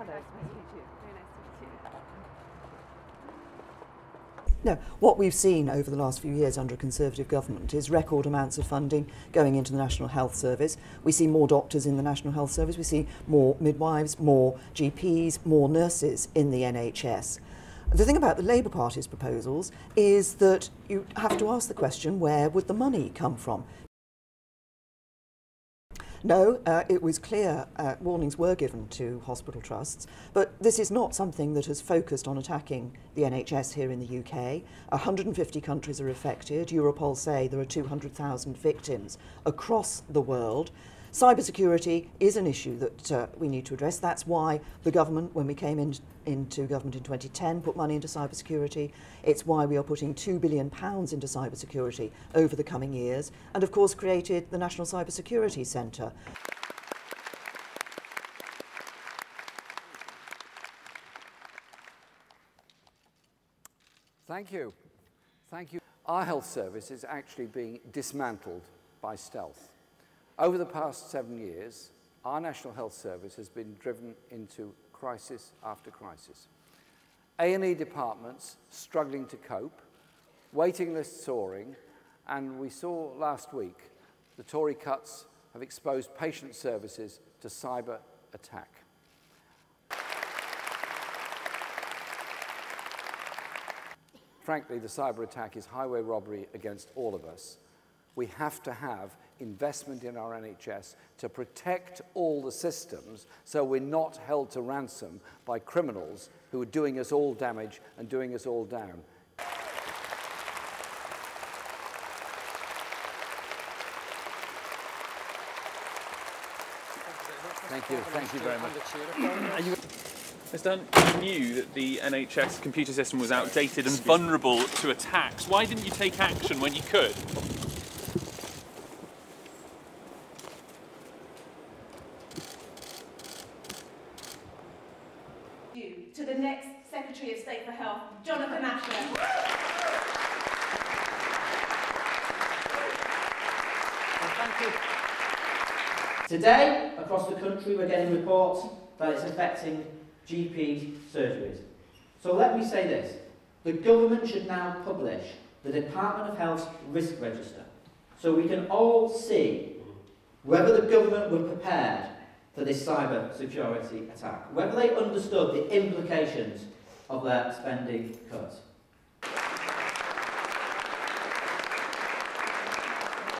Hello. Nice to meet you. Very nice to meet you. No, what we've seen over the last few years under a Conservative government is record amounts of funding going into the National Health Service. We see more doctors in the National Health Service, we see more midwives, more GPs, more nurses in the NHS. The thing about the Labour Party's proposals is that you have to ask the question, where would the money come from? No, it was clear warnings were given to hospital trusts, but this is not something that has focused on attacking the NHS here in the UK. 150 countries are affected. Europol say there are 200,000 victims across the world. Cybersecurity is an issue that we need to address. That's why the government, when we came into government in 2010, put money into cybersecurity. It's why we are putting £2 billion into cybersecurity over the coming years, and of course created the National Cybersecurity Centre. Thank you. Thank you. Our health service is actually being dismantled by stealth. Over the past 7 years, our National Health Service has been driven into crisis after crisis. A&E departments struggling to cope, waiting lists soaring, and we saw last week the Tory cuts have exposed patient services to cyber attack. Frankly, the cyber attack is highway robbery against all of us. We have to have investment in our NHS to protect all the systems so we're not held to ransom by criminals who are doing us all damage and doing us all down. Thank you very much. Mr. Hunt, you knew that the NHS computer system was outdated and vulnerable to attacks. Why didn't you take action when you could? To the next Secretary of State for Health, Jonathan Ashton. Thank you. Today, across the country, we're getting reports that it's affecting GP surgeries. So let me say this. The government should now publish the Department of Health's risk register so we can all see whether the government were prepared for this cyber security attack, whether they understood the implications of their spending cuts.